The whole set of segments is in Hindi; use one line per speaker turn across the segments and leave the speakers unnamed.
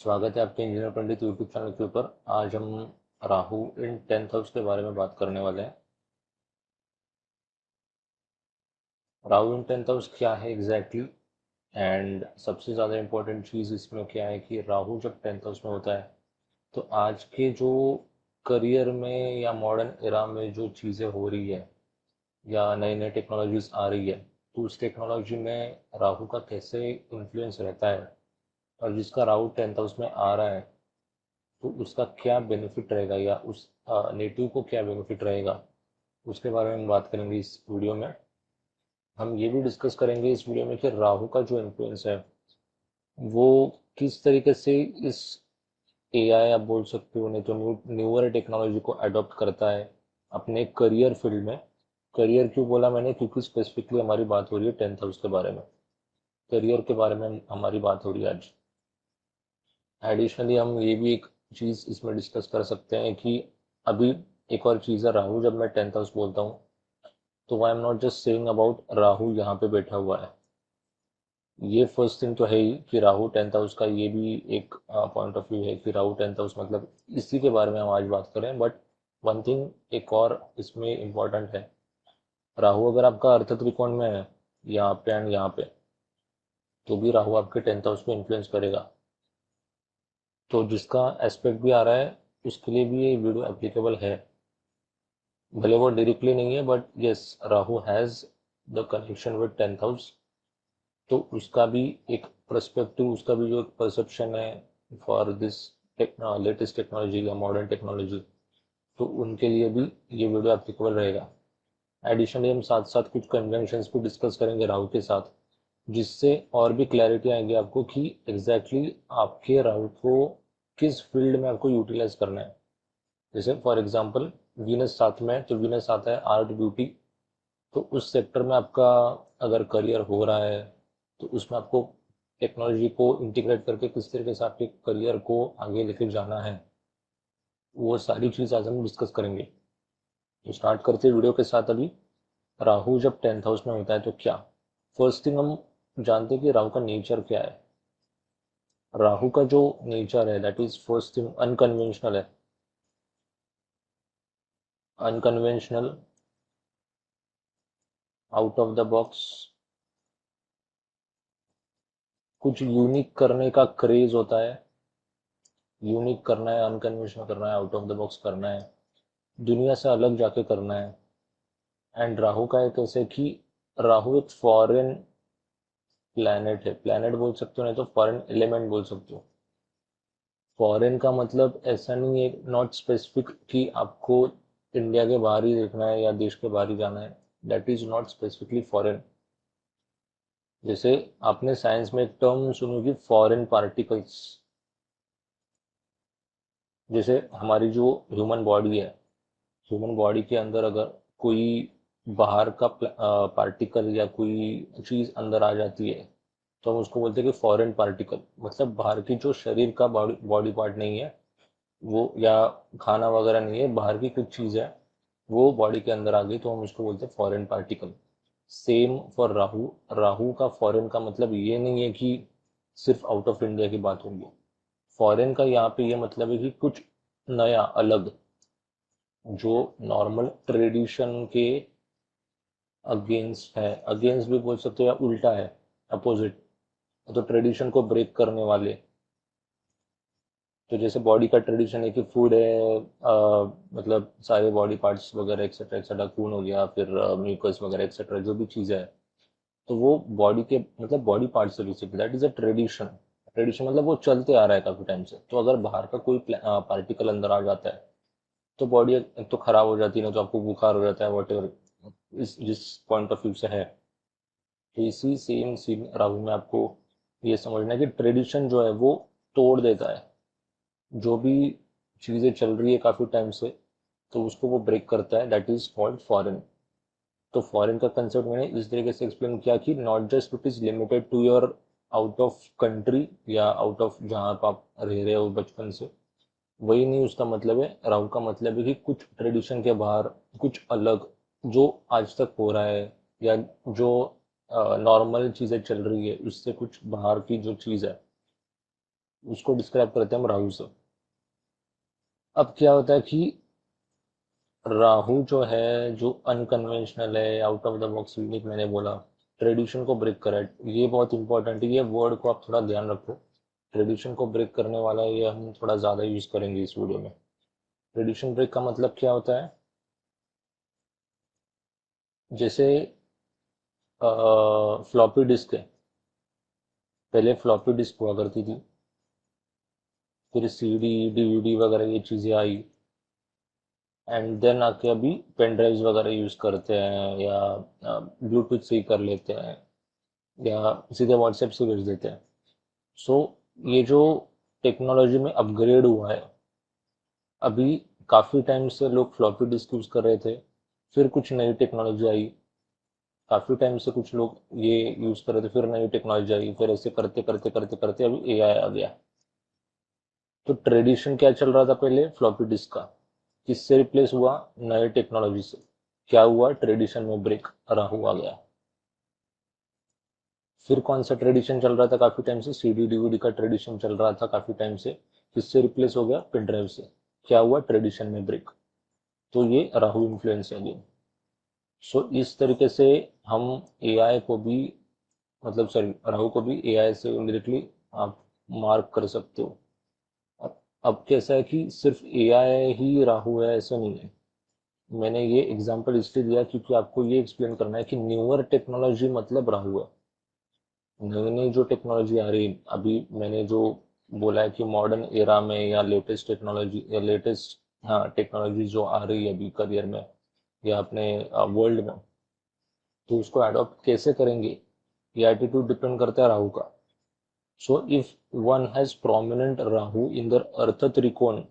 स्वागत है आपके इंजीनियर पंडित यूट्यूब चैनल के ऊपर। आज हम राहु इन 10th हाउस के बारे में बात करने वाले हैं। राहु इन 10th हाउस क्या है एग्जैक्टली एंड सबसे ज़्यादा इम्पोर्टेंट चीज़ इसमें क्या है कि राहु जब 10th हाउस में होता है तो आज के जो करियर में या मॉडर्न एरा में जो चीज़ें हो रही है या नई नई टेक्नोलॉजीज आ रही है, तो उस टेक्नोलॉजी में राहु का कैसे इन्फ्लुएंस रहता है। और जिसका राहु 10th हाउस में आ रहा है तो उसका क्या बेनिफिट रहेगा या उस नेटिव को क्या बेनिफिट रहेगा, उसके बारे में हम बात करेंगे इस वीडियो में। हम ये भी डिस्कस करेंगे इस वीडियो में कि राहु का जो इन्फ्लुएंस है वो किस तरीके से इस एआई आप बोल सकते हो, नहीं तो न्यूअर टेक्नोलॉजी को अडॉप्ट करता है अपने करियर फील्ड में। करियर क्यों बोला मैंने, क्योंकि स्पेसिफिकली हमारी बात हो रही है 10th हाउस के बारे में, करियर के बारे में हमारी बात हो रही है आज। एडिशनली हम ये भी एक चीज़ इसमें डिस्कस कर सकते हैं कि अभी एक और चीज़ है, राहु जब मैं 10th हाउस बोलता हूँ तो आई am not just saying about Rahu यहाँ पे बैठा हुआ है। ये फर्स्ट थिंग तो है ही कि राहु 10th हाउस का ये भी एक पॉइंट ऑफ व्यू है कि राहु 10th हाउस मतलब इसी के बारे में हम आज बात करें। बट वन थिंग एक और इसमें इम्पोर्टेंट है, राहु अगर आपका अर्थ त्रिकोण में है यहाँ पे एंड यहाँ पे, तो भी राहु आपके 10th हाउस को इन्फ्लुएंस करेगा। तो जिसका एस्पेक्ट भी आ रहा है उसके लिए भी ये वीडियो एप्लीकेबल है, भले वो डायरेक्टली नहीं है but yes, Rahu has the connection with 10th house. तो उसका भी एक पर्सपेक्टिव, उसका भी जो एक परसेप्शन है फॉर दिस लेटेस्ट टेक्नोलॉजी या मॉडर्न टेक्नोलॉजी, तो उनके लिए भी ये वीडियो एप्लीकेबल रहेगा। एडिशनली हम साथ साथ कुछ कन्वेंशंस भी डिस्कस करेंगे राहु के साथ, जिससे और भी क्लैरिटी आएगी आपको कि एग्जैक्टली आपके राहु को किस फील्ड में आपको यूटिलाइज करना है। जैसे फॉर एग्जांपल वीनस साथ में है तो वीनस आता है आर्ट ब्यूटी, तो उस सेक्टर में आपका अगर करियर हो रहा है तो उसमें आपको टेक्नोलॉजी को इंटीग्रेट करके किस तरीके से आपके करियर को आगे लेके जाना है, वो सारी चीज़ आज हम डिस्कस करेंगे। तो स्टार्ट करते हैं वीडियो के साथ। अभी राहु जब 10th हाउस में होता है तो क्या, फर्स्ट थिंग हम जानते हैं कि राहु का नेचर क्या है। राहु का जो नेचर है that is first thing unconventional है। Unconventional, out of the box, कुछ यूनिक करने का क्रेज होता है। यूनिक करना है, अनकन्वेंशनल करना है, आउट ऑफ द बॉक्स करना है, दुनिया से अलग जाके करना है। एंड राहु का एक ऐसे कि राहु एक फॉरेन प्लैनेट है, प्लैनेट बोल सकते हो नहीं तो फॉरेन एलिमेंट बोल सकते हो। फॉरेन का मतलब ऐसा नहीं है, नॉट स्पेसिफिक कि आपको इंडिया के बाहर ही देखना है या देश के बाहर ही जाना है, that is not specifically foreign. जैसे आपने साइंस में एक टर्म सुनी होगी, फॉरेन पार्टिकल्स। जैसे हमारी जो ह्यूमन बॉडी है, ह्यूमन बॉडी के अंदर अगर कोई बाहर का पार्टिकल या कोई चीज़ अंदर आ जाती है तो हम उसको बोलते हैं कि फॉरेन पार्टिकल, मतलब बाहर की जो शरीर का बॉडी बॉडी पार्ट नहीं है वो, या खाना वगैरह नहीं है, बाहर की कुछ चीज़ है वो बॉडी के अंदर आ गई तो हम उसको बोलते हैं foreign particle. Same for Rahu. Rahu का फॉरेन का मतलब ये नहीं है कि सिर्फ आउट ऑफ इंडिया की बात होगी। फॉरेन का यहाँ पे ये मतलब है कि कुछ नया अलग, जो नॉर्मल ट्रेडिशन के अगेंस्ट है, अगेंस्ट भी बोल सकते हो या उल्टा है, अपोजिट। तो ट्रेडिशन को ब्रेक करने वाले, तो जैसे बॉडी का ट्रेडिशन है कि फूड है, मतलब सारे बॉडी पार्ट्स वगैरह एक्सेट्रा एक्सेट्रा, खून हो गया, फिर म्यूकस वगैरह एक्सेट्रा जो भी चीज़ है, तो वो बॉडी के मतलब बॉडी पार्ट से basic, that is a tradition. Tradition मतलब वो चलते आ रहा है काफी टाइम से। तो अगर बाहर का कोई पार्टिकल अंदर आ जाता है तो बॉडी एक तो खराब हो जाती है ना, तो आपको बुखार हो जाता है, वट एवर इस जिस पॉइंट ऑफ व्यू से है। तो इसी सेम सीन राहु में आपको ये समझना है कि ट्रेडिशन जो है वो तोड़ देता है। जो भी चीज़ें चल रही है काफ़ी टाइम से तो उसको वो ब्रेक करता है, दैट इज कॉल्ड फॉरेन। तो फॉरेन का कंसेप्ट मैंने इस तरीके से एक्सप्लेन किया कि not just it is limited to your out of country या आउट ऑफ जहाँ पर आप रह रहे हो बचपन से, वही नहीं उसका मतलब है। राहु का मतलब है कि कुछ ट्रेडिशन के बाहर कुछ अलग जो आज तक हो रहा है, या जो नॉर्मल चीज़ें चल रही है उससे कुछ बाहर की जो चीज़ है, उसको डिस्क्राइब करते हैं हम राहु से। अब क्या होता है कि राहु जो है, जो अनकन्वेंशनल है, out of the box unique, मैंने बोला ट्रेडिशन को ब्रेक करा है। ये बहुत इंपॉर्टेंट है, ये वर्ड को आप थोड़ा ध्यान रखो। ट्रेडिशन को ब्रेक करने वाला ये हम थोड़ा ज़्यादा यूज़ करेंगे इस वीडियो में। ट्रेडिशन ब्रेक का मतलब क्या होता है? जैसे फ्लॉपी डिस्क है, पहले फ्लॉपी डिस्क हुआ करती थी, फिर सीडी डीवीडी वगैरह ये चीज़ें आई, एंड देन आके अभी पेन ड्राइव्स वगैरह यूज़ करते हैं, या ब्लूटूथ से ही कर लेते हैं, या सीधे व्हाट्सएप से भेज देते हैं। सो ये जो टेक्नोलॉजी में अपग्रेड हुआ है, अभी काफ़ी टाइम से लोग फ्लॉपी डिस्क यूज़ कर रहे थे, फिर कुछ नई टेक्नोलॉजी आई, काफ़ी टाइम से कुछ लोग ये यूज़ कर रहे थे, फिर नई टेक्नोलॉजी आई, फिर ऐसे करते करते करते करते अभी एआई आ गया। तो ट्रेडिशन क्या चल रहा था पहले? फ्लॉपी डिस्क का। किससे रिप्लेस हुआ? नए टेक्नोलॉजी से। क्या हुआ? ट्रेडिशन में ब्रेक, राहु आ गया। फिर कौन सा ट्रेडिशन चल रहा था काफी टाइम से? सीडी डीवीडी का ट्रेडिशन चल रहा था काफी टाइम से। किससे रिप्लेस हो गया? पेन ड्राइव से। क्या हुआ? ट्रेडिशन में ब्रेक। तो ये राहु इन्फ्लुएंस है अगेन। सो इस तरीके से हम एआई को भी, मतलब सॉरी, राहु को भी एआई से डायरेक्टली आप मार्क कर सकते हो। अब कैसा है कि सिर्फ एआई ही राहु है ऐसा नहीं है। मैंने ये एग्जांपल इसलिए दिया क्योंकि आपको ये एक्सप्लेन करना है कि न्यूअर टेक्नोलॉजी मतलब राहु है। नई नई जो टेक्नोलॉजी आ रही अभी, मैंने जो बोला है कि मॉडर्न एरा में या लेटेस्ट टेक्नोलॉजी या लेटेस्ट, हाँ, टेक्नोलॉजी जो आ रही है अभी करियर में या अपने वर्ल्ड में, तो उसको अडॉप्ट कैसे करेंगे, ये एटीट्यूड डिपेंड करता है राहु का। So if one has prominent Rahu in the earth त्रिकोण,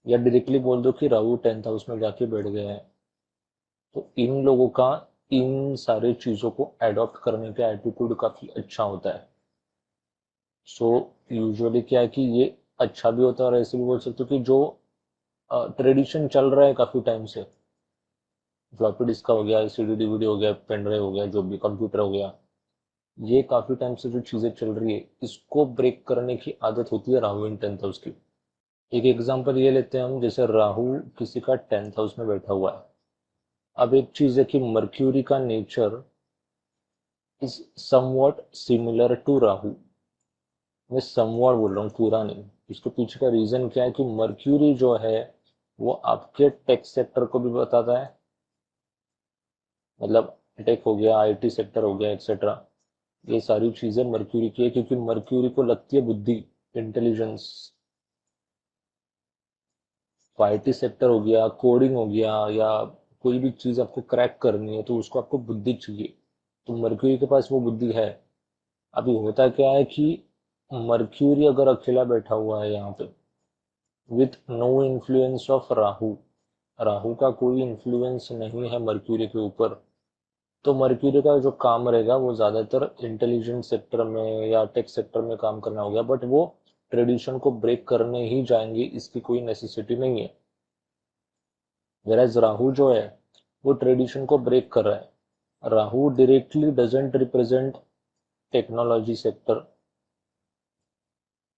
या डायरेक्टली बोल दो कि राहु 10th हाउस में जाके बैठ गए हैं, तो इन लोगों का इन सारी चीजों को अडॉप्ट करने का एटीट्यूड काफी अच्छा होता है। सो यूजुअली क्या है कि ये अच्छा भी होता है, और ऐसे भी बोल सकते हो कि जो ट्रेडिशन चल रहा है काफी टाइम से, फ्लॉपी डिस्क का हो गया, सीडी डीवीडी हो गया, पेन ड्राइव हो गया, जो भी कंप्यूटर हो गया, ये काफी टाइम से जो चीजें चल रही है, इसको ब्रेक करने की आदत होती है राहु इन 10th हाउस की। एक एग्जांपल ये लेते हैं हम, जैसे राहु किसी का 10th हाउस में बैठा हुआ है। अब एक चीज है कि मर्क्यूरी का nature is somewhat similar to Rahu. मैं समवॉट बोल रहा हूँ, पूरा नहीं। इसके पीछे का रीजन क्या है कि मर्क्यूरी जो है वो आपके टेक सेक्टर को भी बताता है, मतलब टेक हो गया, आईटी सेक्टर हो गया, एक्सेट्रा। ये सारी चीजें मर्क्यूरी की है, क्योंकि मर्क्यूरी को लगती है बुद्धि, इंटेलिजेंस। आईटी सेक्टर हो गया, कोडिंग हो गया, या कोई भी चीज आपको क्रैक करनी है तो उसको आपको बुद्धि चाहिए। तो मर्क्यूरी के पास वो बुद्धि है। अभी होता क्या है कि मर्क्यूरी अगर अकेला बैठा हुआ है यहाँ पे, with no influence of Rahu, Rahu का कोई इन्फ्लुएंस नहीं है मर्क्यूरी के ऊपर, तो मर्क्यूरी का जो काम रहेगा वो ज्यादातर इंटेलिजेंट सेक्टर में या टेक सेक्टर में काम करना हो गया, बट वो ट्रेडिशन को ब्रेक करने ही जाएंगे, इसकी कोई नेसेसिटी नहीं है। वेराज राहु जो है वो ट्रेडिशन को ब्रेक कर रहा है। Rahu directly doesn't represent technology sector,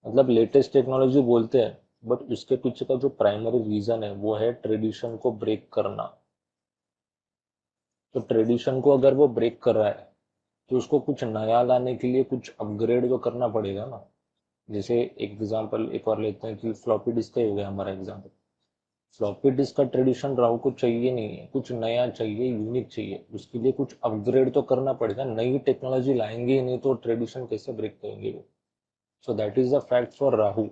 मतलब लेटेस्ट टेक्नोलॉजी बोलते हैं, बट उसके पीछे का जो प्राइमरी रीजन है वो है ट्रेडिशन को ब्रेक करना। तो ट्रेडिशन को अगर वो ब्रेक कर रहा है तो उसको कुछ नया लाने के लिए कुछ अपग्रेड तो करना पड़ेगा ना। जैसे एक एग्जांपल एक और लेते हैं कि फ्लॉपी डिस्क का ही हो गया हमारा एग्जांपल। फ्लॉपी डिस्क का ट्रेडिशन राहु को चाहिए नहीं है, कुछ नया चाहिए, यूनिक चाहिए, उसके लिए कुछ अपग्रेड तो करना पड़ेगा, नई टेक्नोलॉजी लाएंगे ही नहीं तो ट्रेडिशन कैसे ब्रेक करेंगे वो। So that is the fact for Rahu.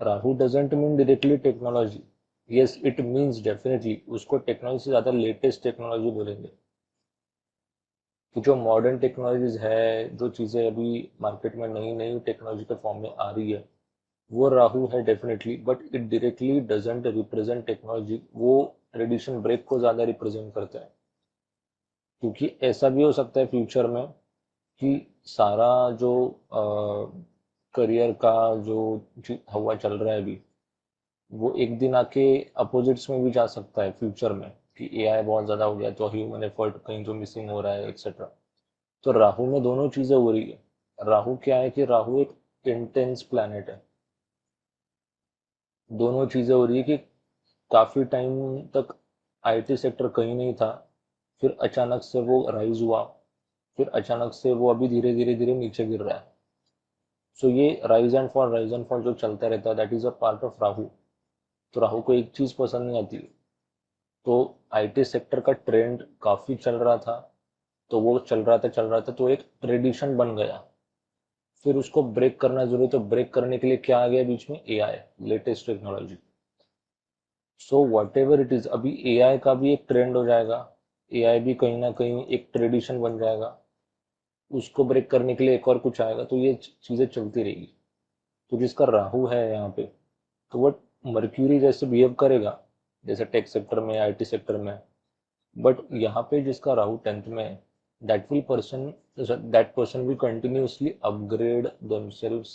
Rahu doesn't mean directly technology. Yes, it means definitely उसको टेक्नोलॉजी से ज्यादा लेटेस्ट टेक्नोलॉजी बोलेंगे, कि जो मॉडर्न टेक्नोलॉजीज है, जो चीजें अभी मार्केट में नई नई टेक्नोलॉजी के फॉर्म में आ रही है, वो राहु है definitely, but it directly doesn't represent technology, वो ट्रेडिशन ब्रेक को ज्यादा रिप्रेजेंट करता है। क्योंकि ऐसा भी हो सकता है फ्यूचर में कि सारा जो करियर का जो हवा चल रहा है अभी, वो एक दिन आके अपोजिट्स में भी जा सकता है फ्यूचर में, कि एआई बहुत ज्यादा हो गया तो ह्यूमन एफर्ट कहीं जो मिसिंग हो रहा है, एक्सेट्रा। तो राहु में दोनों चीजें हो रही है। राहु क्या है कि राहु एक इंटेंस प्लैनेट है। दोनों चीजें हो रही है कि काफी टाइम तक आईटी सेक्टर कहीं नहीं था, फिर अचानक से वो राइज हुआ, फिर अचानक से वो अभी धीरे धीरे धीरे नीचे गिर रहा है। सो ये राइज एंड फॉल जो चलता रहता है, that is a part of Rahu. तो राहु को एक चीज पसंद नहीं आती। तो आईटी सेक्टर का ट्रेंड काफी चल रहा था, तो वो चल रहा था तो एक ट्रेडिशन बन गया। फिर उसको ब्रेक करना जरूरी, तो ब्रेक करने के लिए क्या आ गया बीच में? AI, latest technology. So what ever it is, अभी एआई का भी एक ट्रेंड हो जाएगा, एआई भी कहीं ना कहीं एक ट्रेडिशन बन जाएगा, उसको ब्रेक करने के लिए एक और कुछ आएगा, तो ये चीजें चलती रहेगी। तो जिसका राहु है यहाँ पे, तो वो मर्क्यूरी जैसे बिहेव करेगा, जैसे टेक सेक्टर में, आईटी सेक्टर में। बट यहाँ पे जिसका राहु 10th में है, that person will continuously upgrade themselves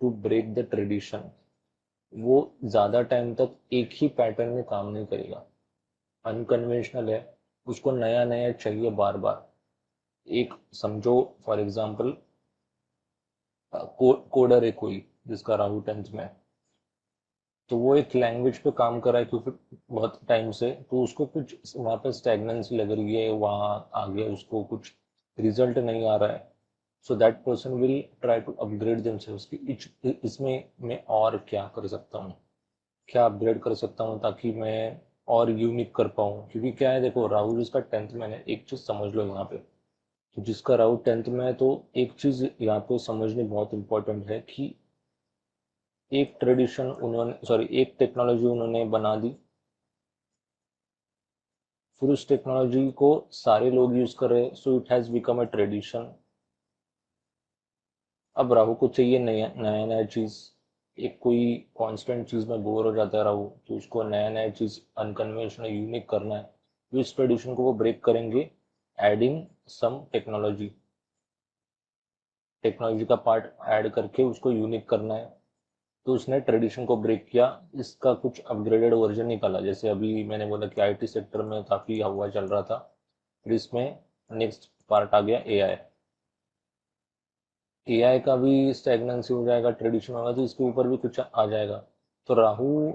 to break the tradition. वो ज्यादा टाइम तक एक ही पैटर्न में काम नहीं करेगा, अनकन्वेंशनल है, उसको नया नया चाहिए बार बार। एक समझो, फॉर एग्जाम्पल कोडर है कोई, जिसका राहु 10th में है, तो वो एक लैंग्वेज पे काम कर रहा है क्योंकि बहुत टाइम से, तो उसको कुछ वहाँ पे स्टैग्नेंसी लग रही है, वहाँ आगे उसको कुछ रिजल्ट नहीं आ रहा है। So that person will try to upgrade themselves कि इसमें मैं और क्या कर सकता हूँ, क्या अपग्रेड कर सकता हूँ ताकि मैं और यूनिक कर पाऊँ। क्योंकि क्या है, देखो राहु जिसका 10th में है, एक चीज समझ लो यहाँ पे, तो जिसका राहु 10th में है, तो एक चीज यहाँ पे समझनी बहुत इंपॉर्टेंट है कि एक ट्रेडिशन उन्होंने, सॉरी, एक टेक्नोलॉजी उन्होंने बना दी, फिर उस टेक्नोलॉजी को सारे लोग यूज कर रहे हैं, so it has become a tradition. अब राहु को चाहिए नया नया नया चीज, एक कोई कांस्टेंट चीज में बोर हो जाता है राहु, तो उसको नया नया चीज, अनकन्वेंशनल, यूनिक करना है। तो इस ट्रेडिशन को वो ब्रेक करेंगे, एडिंग सम टेक्नोलॉजी, टेक्नोलॉजी का पार्ट ऐड करके उसको यूनिक करना है। तो उसने ट्रेडिशन को ब्रेक किया, इसका कुछ अपग्रेडेड वर्जन निकाला। जैसे अभी मैंने बोला कि आईटी सेक्टर में काफी हवा चल रहा था, फिर इसमें नेक्स्ट पार्ट आ गया एआई। एआई का भी स्टैग्नेंसी हो जाएगा, ट्रेडिशन होगा, तो इसके ऊपर भी कुछ आ जाएगा। तो राहु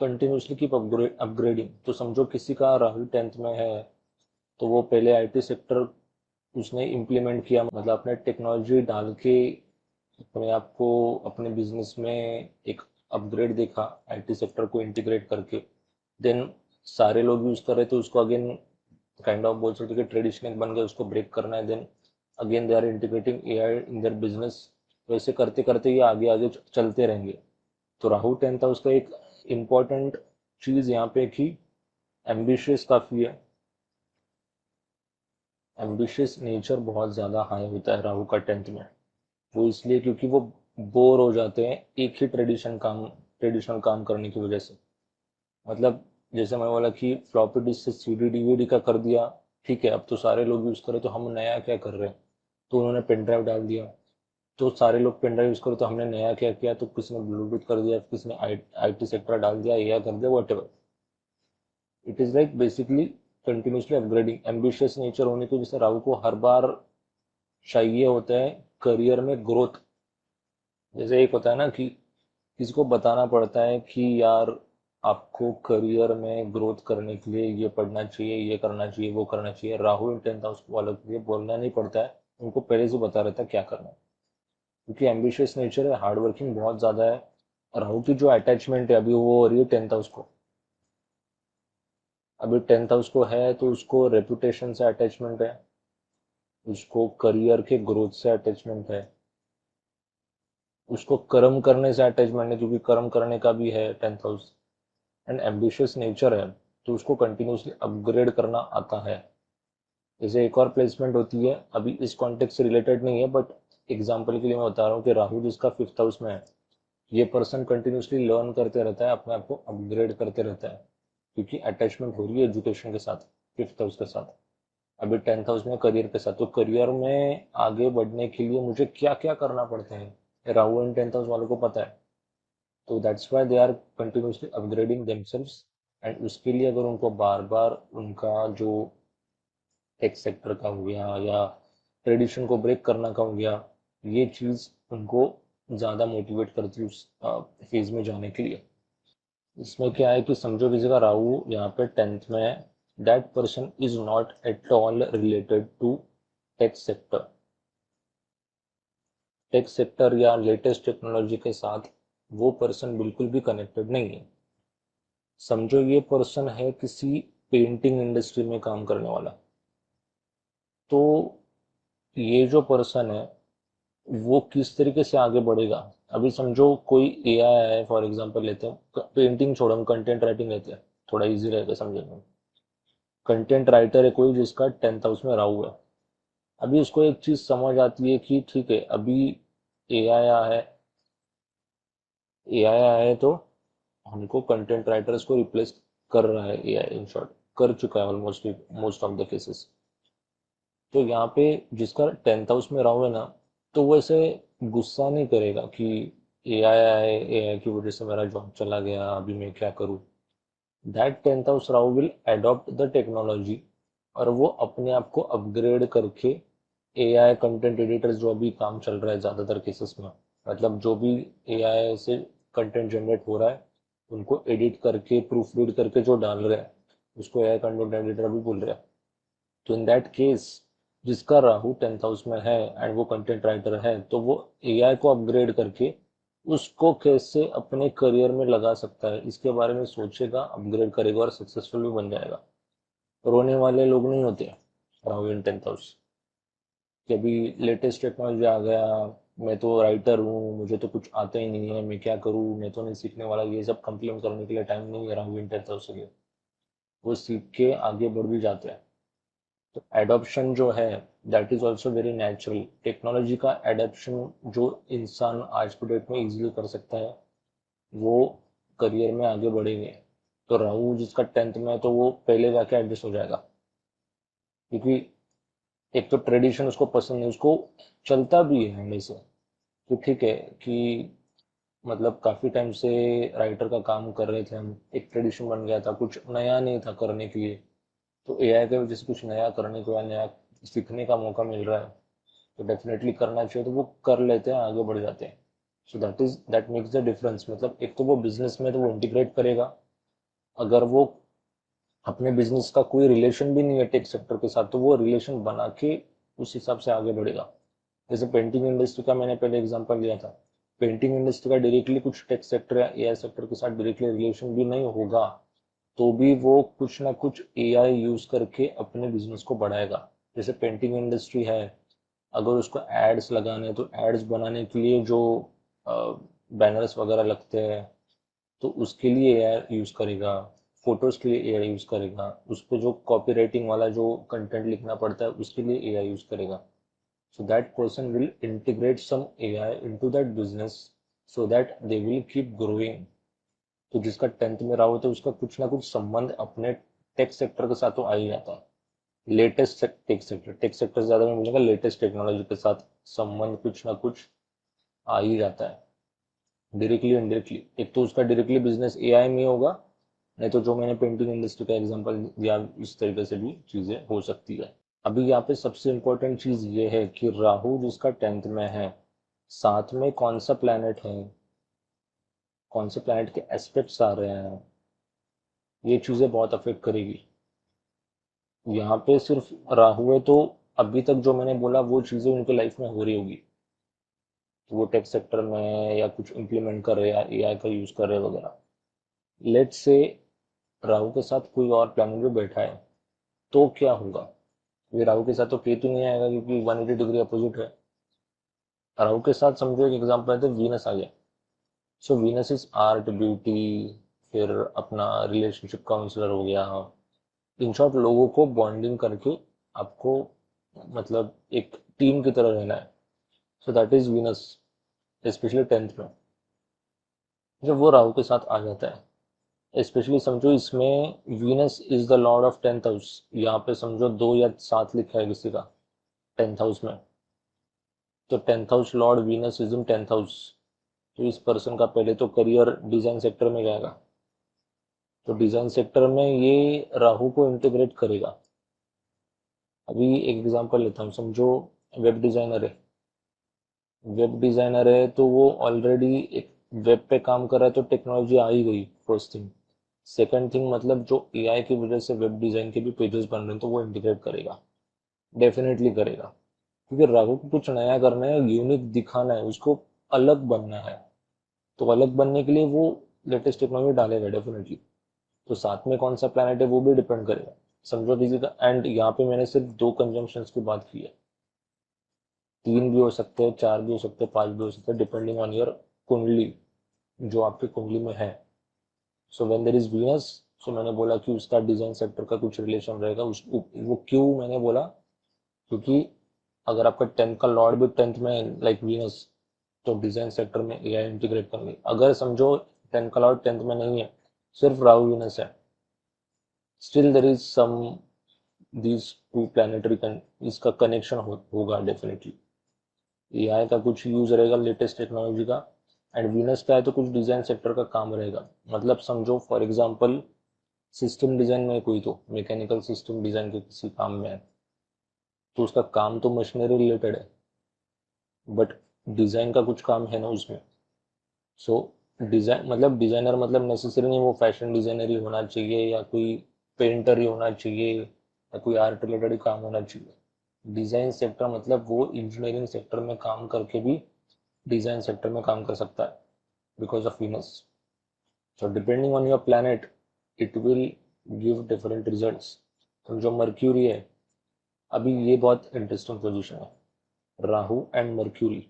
कंटिन्यूसली कीप अपग्रेडिंग। तो समझो किसी का राहु 10th में है, तो वो पहले आईटी सेक्टर उसने इम्प्लीमेंट किया, मतलब अपने टेक्नोलॉजी डाल के अपने आप को, अपने बिजनेस में एक अपग्रेड देखा, आईटी सेक्टर को इंटीग्रेट करके। देन सारे लोग यूज कर रहे थे उसको, अगेन काइंड ऑफ बोल सकते कि ट्रेडिशन एक बन गया, उसको ब्रेक करना है। Then again they are integrating AI in their business. वैसे करते करते ये आगे आगे चलते रहेंगे। तो राहु 10th था उसका एक इम्पॉर्टेंट चीज यहाँ पे कि एम्बिशियस काफी है, एम्बिशियस नेचर बहुत ज्यादा हाई होता है राहु का 10th में। वो इसलिए क्योंकि वो बोर हो जाते हैं एक ही ट्रेडिशनल काम करने की वजह से। मतलब जैसे मैं बोला कि फ्लॉपी डिस्क से सीडी डीवीडी का कर दिया, ठीक है, अब तो सारे लोग यूज करें, तो हम नया क्या कर रहे हैं? तो उन्होंने पेन ड्राइव डाल दिया, तो सारे लोग पेन ड्राइव यूज करो, तो हमने नया क्या किया? तो किसी ने ब्लूटूथ कर दिया, किसी ने आईटी सेक्टर डाल दिया, एआई कर दिया, what ever. It is like basically continuously upgrading. Ambitious nature होने की वजह से राहु को हर बार चाहिए होता है करियर में ग्रोथ। जैसे एक होता है ना कि किसी को बताना पड़ता है कि यार आपको करियर में ग्रोथ करने के लिए ये पढ़ना चाहिए, ये करना चाहिए, वो करना चाहिए। राहु इन 10th हाउस वालों के लिए बोलना नहीं पड़ता है, उनको पहले से बता रहता है क्या करना है, क्योंकि एम्बिशियस नेचर है, हार्ड वर्किंग बहुत ज्यादा है। राहु की जो अटैचमेंट है अभी वो हो रही है 10th हाउस को। अभी 10th हाउस को है तो उसको रेपुटेशन से अटैचमेंट है, उसको करियर के ग्रोथ से अटैचमेंट है, उसको कर्म करने से अटैचमेंट है, क्योंकि कर्म करने का भी है 10th house. And ambitious nature है, तो उसको कंटिन्यूसली अपग्रेड करना आता है। जैसे एक और प्लेसमेंट होती है, अभी इस कॉन्टेक्स्ट से रिलेटेड नहीं है, बट एग्जाम्पल के लिए मैं बता रहा हूँ कि राहु जिसका 5th हाउस में है, ये पर्सन कंटिन्यूसली लर्न करते रहता है, अपने आप को अपग्रेड करते रहता है, क्योंकि अटैचमेंट हो रही है एजुकेशन के साथ, 5th हाउस के साथ। अभी 10th हाउस में करियर के साथ, तो करियर में आगे बढ़ने के लिए मुझे क्या क्या करना पड़ता है, राहु एंड 10th हाउस वालों को पता है। तो that's why they are continuously upgrading themselves. And उसके लिए अगर उनको बार बार उनका जो टेक सेक्टर का हो गया या ट्रेडिशन को ब्रेक करना का हो गया, ये चीज उनको ज़्यादा मोटिवेट करती है उस फेज में जाने के लिए। इसमें क्या है कि समझो किसी का राहु यहाँ पे 10th में है, that person is not at all related to tech sector. Tech sector या लेटेस्ट टेक्नोलॉजी के साथ वो पर्सन बिल्कुल भी कनेक्टेड नहीं है। समझो ये पर्सन है किसी पेंटिंग इंडस्ट्री में काम करने वाला, तो ये जो पर्सन है वो किस तरीके से आगे बढ़ेगा। अभी समझो कोई एआई है, फॉर एग्जांपल लेते हैं, पेंटिंग छोड़ो, हम कंटेंट राइटिंग लेते हैं, थोड़ा इजी रहेगा समझने में। कंटेंट राइटर है कोई जिसका 10th हाउस में राहु है। अभी उसको एक चीज समझ आती है कि ठीक है, अभी एआई आया है, एआई आया है तो हमको कंटेंट राइटर्स को रिप्लेस कर रहा है एआई, इन शॉर्ट कर चुका है almost most of the cases. तो यहाँ पे जिसका 10th हाउस में राहु है ना, तो वो ऐसे गुस्सा नहीं करेगा कि एआई आए, एआई की वजह से मेरा जॉब चला गया, अभी मैं क्या करूँ। That 10th house Rahu will adopt the technology, और वो अपने आप को अपग्रेड करके एआई कंटेंट एडिटर्स जो अभी काम चल रहा है ज़्यादातर केसेस में, मतलब जो भी एआई से कंटेंट जनरेट हो रहा है उनको एडिट करके प्रूफ रीड करके जो डाल रहे हैं उसको एआई कंटेंट एडिटर भी बोल रहे हैं। तो इन दैट केस जिसका राहु 10th हाउस में है एंड वो कंटेंट राइटर है, तो वो एआई को अपग्रेड करके उसको कैसे अपने करियर में लगा सकता है इसके बारे में सोचेगा, अपग्रेड करेगा और सक्सेसफुल भी बन जाएगा। रोने वाले लोग नहीं होते राहु इन 10th हाउस, कि अभी लेटेस्ट टेक्नोलॉजी आ गया, मैं तो राइटर हूँ, मुझे तो कुछ आता ही नहीं है, मैं क्या करूँ, मैं तो नहीं सीखने वाला, ये सब कंप्लेन करने के लिए टाइम नहीं है राहु इन 10th हाउस के लिए। वो सीख के आगे बढ़ भी जाते हैं। तो एडॉप्शन जो है that is also very natural. Technology का एडॉप्शन जो इंसान आज के डेट में इजीली कर सकता है वो करियर में आगे बढ़ेंगे। तो राहु जिसका 10th में है तो वो पहले जाके एडजस्ट हो जाएगा, क्योंकि एक तो ट्रेडिशन उसको पसंद है, उसको चलता भी है हमेशा कि ठीक है कि मतलब काफी टाइम से राइटर का काम कर रहे थे हम, एक ट्रेडिशन बन गया था, कुछ नया नहीं था करने के लिए। तो एआई की वजह से कुछ नया करने को या नया सीखने का मौका मिल रहा है, तो डेफिनेटली करना चाहिए, तो वो कर लेते हैं, आगे बढ़ जाते हैं। So that makes the difference. मतलब एक तो वो बिजनेस में तो वो इंटीग्रेट करेगा, अगर वो अपने बिजनेस का कोई रिलेशन भी नहीं है टेक सेक्टर के साथ तो वो रिलेशन बना के उस हिसाब से आगे बढ़ेगा। जैसे पेंटिंग इंडस्ट्री का मैंने पहले एग्जांपल दिया था, पेंटिंग इंडस्ट्री का डायरेक्टली कुछ टेक सेक्टर या एआई सेक्टर के साथ डायरेक्टली रिलेशन भी नहीं होगा, तो भी वो कुछ ना कुछ एआई यूज करके अपने बिजनेस को बढ़ाएगा। जैसे पेंटिंग इंडस्ट्री है, अगर उसको एड्स लगाने हैं तो एड्स बनाने के लिए जो बैनर्स वगैरह लगते हैं तो उसके लिए एआई यूज करेगा, फोटोज के लिए एआई यूज करेगा, उस पर जो कॉपी राइटिंग वाला जो कंटेंट लिखना पड़ता है उसके लिए एआई यूज करेगा। So that person will integrate some AI into that business so that they will keep growing. तो जिसका 10th में रहा हो तो उसका कुछ ना कुछ संबंध अपने टेक सेक्टर के साथ तो आ ही जाता है। लेटेस्ट टेक सेक्टर से ज्यादा मैं बोलूंगा लेटेस्ट टेक्नोलॉजी के साथ संबंध कुछ ना कुछ आ ही जाता है, डायरेक्टली इनडायरेक्टली। एक तो उसका डायरेक्टली बिजनेस एआई में होगा, नहीं तो जो मैंने पेंटिंग इंडस्ट्री का एग्जांपल दिया इस तरीके से भी चीजें हो सकती है। अभी यहाँ पे सबसे इम्पोर्टेंट चीज ये है कि राहु जिसका 10th में है, साथ में कौन सा प्लैनेट है, कौन से प्लैनेट के एस्पेक्ट्स आ रहे हैं, ये चीजें बहुत अफेक्ट करेगी। यहाँ पे सिर्फ राहु है तो अभी तक जो मैंने बोला वो चीजें उनके लाइफ में हो रही होगी, तो वो टेक सेक्टर में है या कुछ इम्प्लीमेंट कर रहे हैं या एआई का यूज कर रहे हैं वगैरह। लेट्स से राहु के साथ कोई और प्लैनेट भी बैठा है, तो क्या होगा। ये राहु के साथ तो केतु नहीं आएगा क्योंकि 180 डिग्री अपोजिट है। राहु के साथ समझो एक एग्जांपल है तो वीनस आ गया। सो वीनस इज आर्ट ब्यूटी, फिर अपना रिलेशनशिप काउंसलर हो गया। इन शॉर्ट लोगों को बॉन्डिंग करके आपको मतलब एक टीम की तरह रहना है। So that is Venus, specially 10th में जब वो राहु के साथ आ जाता है। स्पेशली समझो इसमें Venus is the Lord of 10th house, यहाँ पे समझो 2 या 7 लिखा है किसी का 10th हाउस में, तो 10th house Lord Venus is in 10th house, तो इस पर्सन का पहले तो करियर डिजाइन सेक्टर में जाएगा। तो डिजाइन सेक्टर में ये राहु को इंटीग्रेट करेगा। अभी एक एग्जांपल लेता हूँ, समझो वेब डिजाइनर है, वेब डिजाइनर है तो वो ऑलरेडी एक वेब पे काम कर रहा है, तो टेक्नोलॉजी आ ही गई, फर्स्ट थिंग। सेकंड थिंग, मतलब जो एआई की वजह से वेब डिजाइन के भी पेजेस बन रहे हैं, तो वो इंटीग्रेट करेगा, डेफिनेटली करेगा। क्योंकि राघव को कुछ नया करना है, यूनिक दिखाना है, उसको अलग बनना है। तो अलग बनने के लिए वो लेटेस्ट टेक्नोलॉजी डालेगा डेफिनेटली। तो साथ में कौन सा प्लानट है वो भी डिपेंड करेगा। समझो किसी का, एंड यहाँ पे मैंने सिर्फ दो कंजम्पशंस की बात की है, तीन भी हो सकते हैं, चार भी हो सकते हैं, पांच भी हो सकते हैं, डिपेंडिंग ऑन योर कुंडली, जो आपकी कुंडली में है। So when there is Venus, so मैंने बोला कि उसका डिजाइन सेक्टर का कुछ रिलेशन रहेगा। उस वो क्यों मैंने बोला, क्योंकि अगर आपका टेंथ का लॉर्ड भी टेंथ में लाइक वीनस, तो डिजाइन सेक्टर में एआई इंटीग्रेट करेंगे। अगर समझो टेंथ का लॉर्ड टेंथ में नहीं है, सिर्फ राहु वीनस है, still there is some these two planetary, इसका कनेक्शन होगा डेफिनेटली। एआई का कुछ यूज रहेगा लेटेस्ट टेक्नोलॉजी का, एंड वीनस का है तो कुछ डिजाइन सेक्टर का काम रहेगा। मतलब समझो फॉर एग्जांपल सिस्टम डिजाइन में कोई, तो मैकेनिकल सिस्टम डिजाइन के किसी काम में है, तो उसका काम तो मशीनरी रिलेटेड है, बट डिजाइन का कुछ काम है ना उसमें। सो डिजाइन मतलब डिजाइनर मतलब नेसेसरी नहीं वो फैशन डिजाइनर ही होना चाहिए, या कोई पेंटर ही होना चाहिए, या कोई आर्ट रिलेटेड ही काम होना चाहिए। डिजाइन सेक्टर मतलब वो इंजीनियरिंग सेक्टर में काम करके भी डिजाइन सेक्टर में काम कर सकता है, because of Venus. So depending on your planet, it will give different results. तो जो मर्क्यूरी है, अभी ये बहुत इंटरेस्टिंग पोजीशन है, राहु एंड मर्क्यूरी।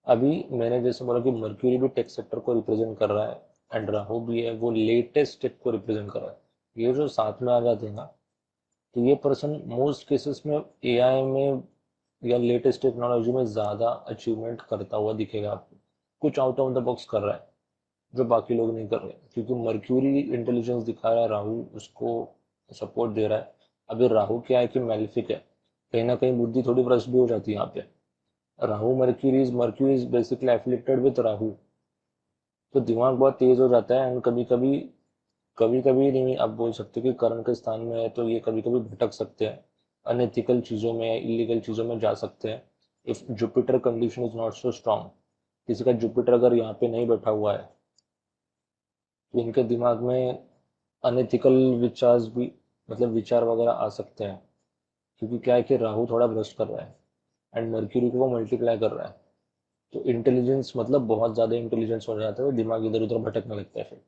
अभी मैंने जैसे बोला कि मर्क्यूरी भी टेक सेक्टर को रिप्रेजेंट कर रहा है, एंड राहु भी है वो लेटेस्ट टेक को रिप्रेजेंट कर रहा है। ये जो साथ में आ जाते हैं ना, तो ये पर्सन मोस्ट केसेस में एआई में या लेटेस्ट टेक्नोलॉजी में ज़्यादा अचीवमेंट करता हुआ दिखेगा आपको। कुछ आउट ऑफ द बॉक्स कर रहा है जो बाकी लोग नहीं कर रहे, क्योंकि मर्क्यूरी इंटेलिजेंस दिखा रहा है, राहु उसको सपोर्ट दे रहा है। अभी राहु क्या है कि मैलिफिक है, कहीं ना कहीं बुद्धि थोड़ी भ्रष्ट भी हो जाती है यहाँ पे। Rahu Mercury is basically afflicted with Rahu, तो दिमाग बहुत तेज हो जाता है, एंड कभी कभी नहीं, आप बोल सकते कि कर्म के स्थान में है तो ये कभी कभी भटक सकते हैं, अनएथिकल चीज़ों में, इलीगल चीज़ों में जा सकते हैं, if Jupiter condition is not so strong. किसी का जुपिटर अगर यहाँ पे नहीं बैठा हुआ है, तो इनके दिमाग में अनएथिकल विचार भी, मतलब विचार वगैरह आ सकते हैं। क्योंकि क्या है कि राहु थोड़ा भ्रष्ट कर रहा है, एंड मर्क्यूरी को वो मल्टीप्लाई कर रहा है, तो इंटेलिजेंस मतलब बहुत ज़्यादा इंटेलिजेंस हो जाता है, तो दिमाग इधर उधर भटकने लगता है फिर।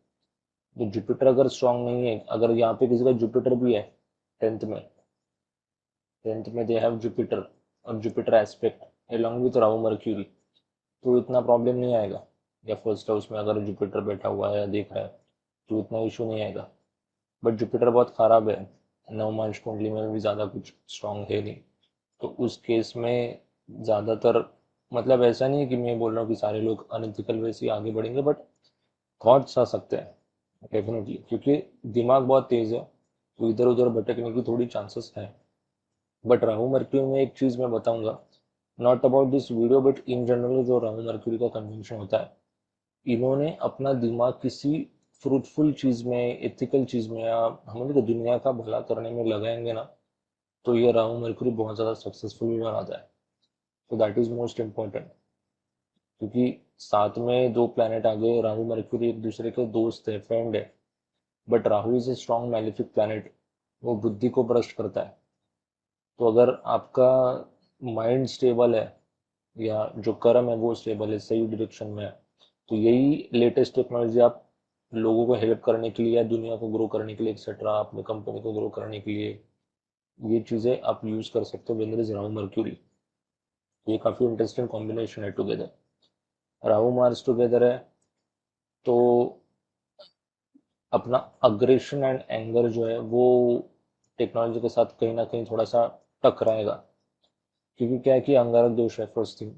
तो जुपिटर अगर स्ट्रांग नहीं है, अगर यहाँ पे किसी का जुपिटर भी है टेंथ में, टेंथ में दे हैव जुपिटर, और Jupiter aspect along with Rahu mercury, तो इतना प्रॉब्लम नहीं आएगा। या फर्स्ट हाउस में अगर जुपिटर बैठा हुआ है या देख रहा है, तो इतना इशू नहीं आएगा। बट जुपिटर बहुत खराब है, नवमांश कुंडली में भी ज़्यादा कुछ स्ट्रांग है नहीं, तो उस केस में ज़्यादातर, मतलब ऐसा नहीं है कि मैं बोल रहा हूँ कि सारे लोग अनएथिकल वे से आगे बढ़ेंगे, बट थॉट्स आ सकते हैं डेफिनेटली, क्योंकि दिमाग बहुत तेज है, तो इधर उधर भटकने की थोड़ी चांसेस है। बट राहु मर्क्यूरी में एक चीज मैं बताऊंगा, not about this video but in general, जो राहु मर्क्यूरी का कन्वेंशन होता है, इन्होंने अपना दिमाग किसी फ्रूटफुल चीज में, एथिकल चीज में, या हम लोग दुनिया का भला करने में लगाएंगे ना, तो ये राहु मर्क्यूरी बहुत ज्यादा सक्सेसफुल भी बनाता है। तो दैट इज मोस्ट इम्पोर्टेंट, क्योंकि साथ में दो प्लैनेट आ गए, राहु मर्क्यूरी एक दूसरे के दोस्त है, फ्रेंड है, but Rahu is a strong malefic planet, वो बुद्धि को भ्रष्ट करता है। तो अगर आपका माइंड स्टेबल है, या जो कर्म है वो स्टेबल है, सही डायरेक्शन में है, तो यही लेटेस्ट टेक्नोलॉजी आप लोगों को हेल्प करने के लिए, या दुनिया को ग्रो करने के लिए, एक्सेट्रा अपनी कंपनी को ग्रो करने के लिए, ये चीज़ें आप यूज़ कर सकते हो वेन इज राहु मर्क्यूरी। ये काफ़ी इंटरेस्टिंग कॉम्बिनेशन है टुगेदर, राहु मार्स टुगेदर है, तो अपना अग्रेशन एंड एंगर जो है वो टेक्नोलॉजी के साथ कहीं ना कहीं थोड़ा सा टकराएगा। क्योंकि क्या है कि अंगारक दोष है, फर्स्ट थिंग।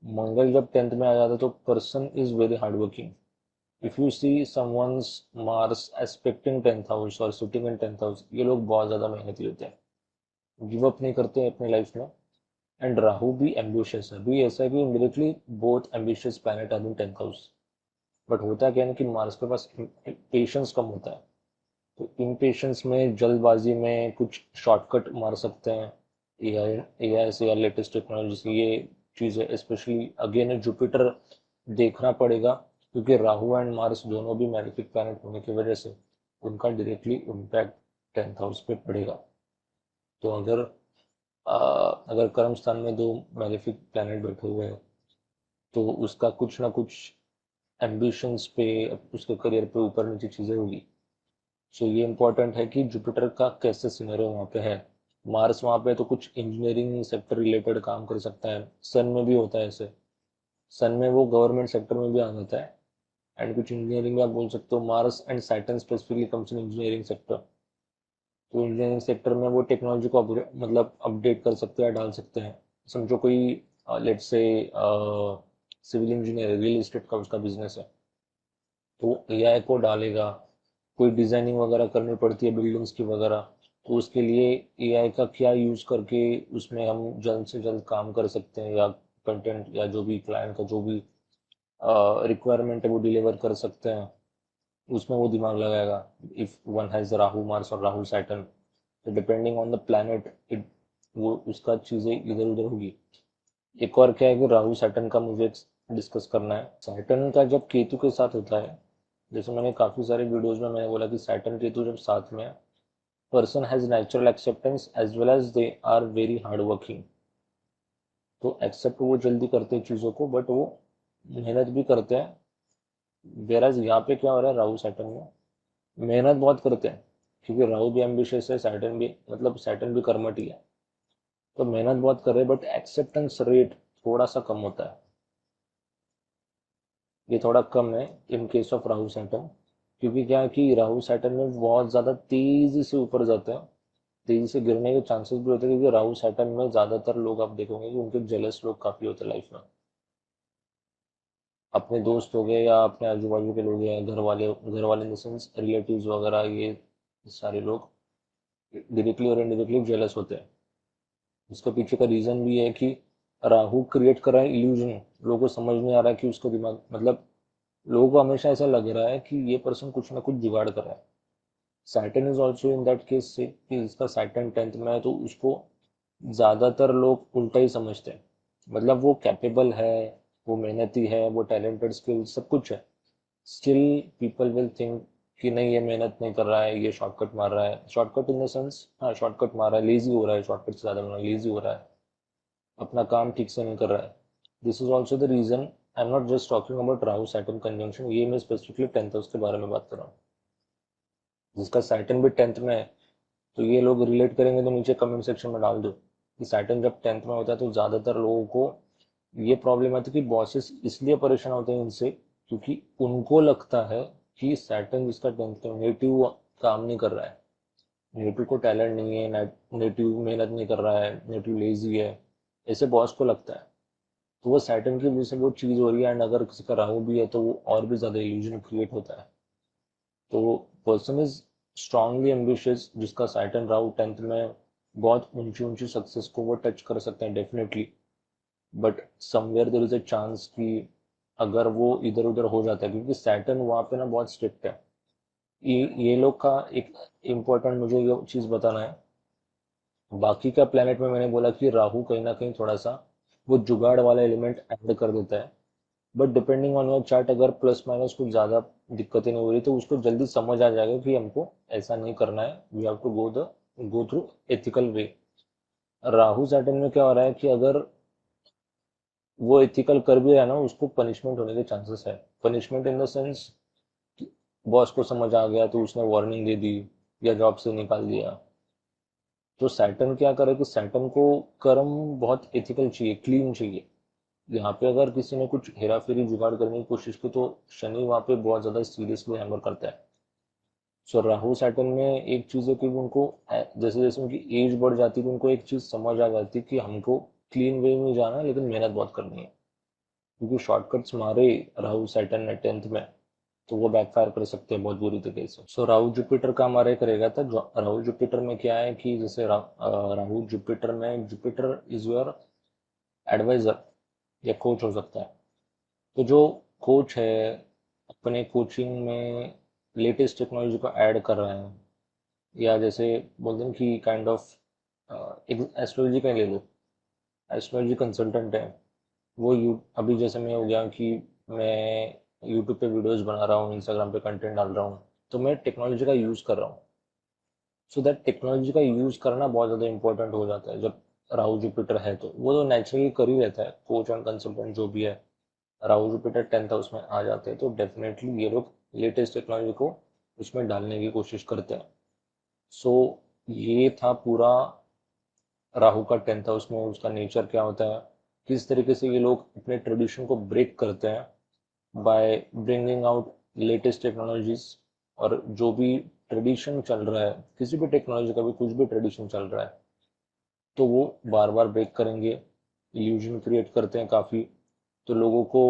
मंगल जब टेंथ में आ जाता है तो person is very hard working. If you see someone's Mars aspecting tenth house और सिटिंग इन टेंथ हाउस, ये लोग बहुत ज़्यादा मेहनती होते हैं, गिव अप नहीं करते हैं अपनी लाइफ में। एंड राहु भी एम्बिशियस है, भी ऐसा है कि directly both ambitious planet are in tenth house. But होता क्या है ना कि मार्स के पास पेशेंस कम होता है, तो इम्पेशंस में, जल्दबाजी में कुछ शॉर्टकट मार सकते हैं, एआई एआई से या लेटेस्ट टेक्नोलॉजी से, ये चीज़ है, स्पेशली अगेन जुपिटर देखना पड़ेगा, क्योंकि राहु एंड मार्स दोनों भी मैलेफिक प्लैनेट होने की वजह से उनका डायरेक्टली इम्पैक्ट 10th हाउस पे पड़ेगा। तो अगर कर्म स्थान में दो मैलेफिक प्लैनेट बैठे हुए हैं तो उसका कुछ ना कुछ एम्बिशंस पे, उसके करियर पे ऊपर नीचे चीज़ें होगी। सो ये इम्पोर्टेंट है कि जुपिटर का कैसे सिनेरियो वहाँ पे है। मार्स वहाँ पे तो कुछ इंजीनियरिंग सेक्टर रिलेटेड काम कर सकता है, सन में भी होता है ऐसे। सन में वो गवर्नमेंट सेक्टर में भी आ जाता है, एंड कुछ इंजीनियरिंग में आप बोल सकते हो। Mars and Saturn specifically comes in engineering sector. तो इंजीनियरिंग सेक्टर में वो टेक्नोलॉजी को मतलब अपडेट कर सकते हैं, डाल सकते हैं। समझो कोई let's say civil engineer, real estate का उसका बिजनेस है, तो एआई को डालेगा। कोई डिजाइनिंग वगैरह करनी पड़ती है बिल्डिंग्स की वगैरह, तो उसके लिए एआई का क्या यूज करके उसमें हम जल्द से जल्द काम कर सकते हैं, या कंटेंट या जो भी क्लाइंट का जो भी रिक्वायरमेंट है वो डिलीवर कर सकते हैं, उसमें वो दिमाग लगाएगा। If one has Rahu Mars और राहु सैटर्न, तो depending on the planet it, वो उसका चीजें इधर उधर होगी। एक और क्या है कि राहु सैटर्न का मुझे डिस्कस करना है। सैटर्न का जब केतु के साथ होता है, जैसे मैंने काफी सारे वीडियोज में मैंने बोला कि सैटर्न केतु जब साथ में है, person has natural acceptance as well as they are very hard working. तो एक्सेप्ट वो जल्दी करते हैं चीज़ों को, बट वो मेहनत भी करते हैं। वेराज यहाँ पे क्या हो रहा है राहु सैटर्न में, मेहनत बहुत करते हैं, क्योंकि राहु भी एम्बिशियस है, सैटर्न भी, मतलब सैटर्न भी कर्मठी है। तो मेहनत बहुत कर रहे हैं, बट एक्सेप्टेंस रेट थोड़ा सा कम होता है। ये थोड़ा कम है in case of Rahu Saturn, क्योंकि क्या है कि राहु सैटर्न में बहुत ज़्यादा तेज़ी से ऊपर जाते हैं, तेज़ी से गिरने के चांसेस भी होते हैं, क्योंकि राहु सैटर्न में ज़्यादातर लोग आप देखोगे कि उनके जेलस लोग काफ़ी होते हैं लाइफ में। अपने दोस्त हो गए या अपने आजू बाजू के लोग हैं, घर वाले इन द सेंस रिलेटिव्स वगैरह, ये सारे लोग डायरेक्टली और इनडायरेक्टली जेलस होते हैं। इसके पीछे का रीज़न भी है कि राहु क्रिएट कर रहा है इल्यूजन। लोगों को समझ नहीं आ रहा है कि उसका दिमाग, मतलब लोगों को हमेशा ऐसा लग रहा है कि ये पर्सन कुछ ना कुछ जुगाड़ कर रहा है। Saturn is also in that case से कि इसका सैटर्न 10th में है, तो उसको ज़्यादातर लोग उल्टा ही समझते हैं। मतलब वो कैपेबल है, वो मेहनती है, वो टैलेंटेड, स्किल सब कुछ है, स्टिल पीपल विल थिंक कि नहीं ये मेहनत नहीं कर रहा है, ये शॉर्टकट मार रहा है। शॉर्टकट इन द सेंस, हाँ शॉर्टकट मार रहा है, लेजी हो रहा है, शॉर्टकट से ज़्यादा बना लेजी हो रहा है, अपना काम ठीक से नहीं कर रहा है। This is also the reason. I am not just talking about Rahu Saturn conjunction, ये मैं स्पेसिफिकली 10th हाउस के बारे में बात कर रहा हूँ। जिसका सैटर्न भी 10th में है, तो ये लोग रिलेट करेंगे तो नीचे कमेंट सेक्शन में डाल दो कि सैटर्न जब 10th में होता है तो ज़्यादातर लोगों को ये प्रॉब्लम आती है कि बॉसेस इसलिए परेशान होते हैं इनसे, क्योंकि उनको लगता है कि सैटर्न जिसका 10th में नेटिव काम नहीं कर रहा है, नेटिव को टैलेंट नहीं है, नेटिव मेहनत नहीं कर रहा है, नेटिव लेजी है, ऐसे बॉस को लगता है। तो वो सैटर्न की वजह से वो चीज़ हो रही है, एंड अगर किसी का राहु भी है तो वो और भी ज़्यादा इल्यूजन क्रिएट होता है। तो पर्सन इज स्ट्रांगली एम्बिशियस, जिसका सैटर्न राहु 10th में, बहुत ऊंची ऊंची सक्सेस को वो टच कर सकते हैं definitely. But somewhere there is a chance कि अगर वो इधर उधर हो जाता है, क्योंकि सैटर्न वहाँ पे ना बहुत स्ट्रिक्ट है। ये लोग का एक इम्पोर्टेंट मुझे ये चीज़ बताना है। बाकी का प्लेनेट में मैंने बोला कि राहु कहीं ना कहीं थोड़ा सा वो जुगाड़ वाला एलिमेंट ऐड कर देता है, but depending on your chart, अगर प्लस माइनस कुछ ज़्यादा दिक्कतें नहीं हो रही तो उसको जल्दी समझ आ जाएगा कि हमको ऐसा नहीं करना है, we have to go through ethical way. Rahu Saturn में क्या हो रहा है कि अगर वो एथिकल कर भी रहा है ना, उसको पनिशमेंट होने के चांसेस है। Punishment in the sense, boss को समझ आ गया तो उसने वार्निंग दे दी या जॉब से निकाल दिया। तो सैटर्न क्या करे कि सैटर्न को कर्म बहुत एथिकल चाहिए, क्लीन चाहिए। यहाँ पे अगर किसी ने कुछ हेरा फेरी जुगाड़ करने की कोशिश की तो शनि वहाँ पे बहुत ज़्यादा सीरियसली हैमर करता है। सो राहु सैटर्न में एक चीज़ है कि उनको जैसे जैसे उनकी एज बढ़ जाती है तो उनको एक चीज़ समझ आ जाती है कि हमको क्लीन वे में जाना है, लेकिन मेहनत बहुत करनी है। क्योंकि शॉर्टकट्स मारे राहु सैटर्न ने 10th में, तो वो बैकफायर कर सकते हैं बहुत बुरी तरीके से। सो राहु जुपिटर का हमारे करेगा था। राहु जुपिटर में क्या है कि जैसे राहु जुपिटर में, जुपिटर इज योर एडवाइजर या कोच हो सकता है। तो जो कोच है अपने कोचिंग में लेटेस्ट टेक्नोलॉजी को ऐड कर रहे हैं, या जैसे बोलते हैं कि काइंड ऑफ एक एस्ट्रोलॉजी का ही ले लो, एस्ट्रोलॉजी कंसल्टेंट है, वो यू अभी जैसे मैं हो गया कि मैं यूट्यूब पे वीडियोस बना रहा हूँ, इंस्टाग्राम पे कंटेंट डाल रहा हूँ, तो मैं टेक्नोलॉजी का यूज़ कर रहा हूँ। सो दैट टेक्नोलॉजी का यूज़ करना बहुत ज़्यादा इंपॉर्टेंट हो जाता है। जब राहु जुपिटर है तो वो तो नेचुरली कर ही रहता है, कोच एंड कंसल्टेंट जो भी है, राहु जुपिटर 10th हाउस में आ जाते हैं तो डेफिनेटली ये लोग लेटेस्ट टेक्नोलॉजी को उसमें डालने की कोशिश करते हैं। सो ये था पूरा राहु का 10th हाउस में उसका नेचर क्या होता है, किस तरीके से ये लोग अपने ट्रेडिशन को ब्रेक करते हैं by bringing out latest technologies. और जो भी ट्रेडिशन चल रहा है, किसी भी टेक्नोलॉजी का भी कुछ भी ट्रेडिशन चल रहा है, तो वो बार बार ब्रेक करेंगे, इल्यूजन क्रिएट करते हैं काफ़ी। तो लोगों को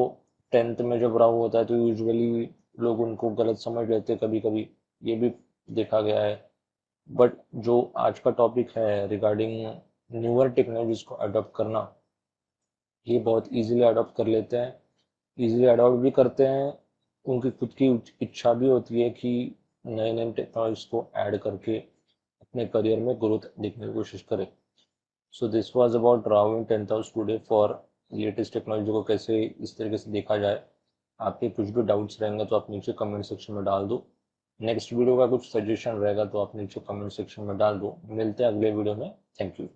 10th में जब राहु होता है तो यूजुअली लोग उनको गलत समझ लेते हैं कभी कभी, ये भी देखा गया है। बट जो आज का टॉपिक है रिगार्डिंग न्यूअर टेक्नोलॉजीज को अडॉप्ट करना, ये बहुत इजीली अडॉप्ट कर लेते हैं, इजीली अडॉप्ट भी करते हैं। उनकी खुद की इच्छा भी होती है कि नए नए टेक्नोलॉजीज को ऐड करके अपने करियर में ग्रोथ देखने की कोशिश करें। So this was about Rahu in 10th house today for latest technology को कैसे इस तरीके से देखा जाए। आपके कुछ भी डाउट्स रहेंगे तो आप नीचे कमेंट सेक्शन में डाल दो। नेक्स्ट वीडियो का कुछ सजेशन रहेगा तो आप नीचे कमेंट सेक्शन में डाल दो। मिलते हैं अगले वीडियो में। Thank you.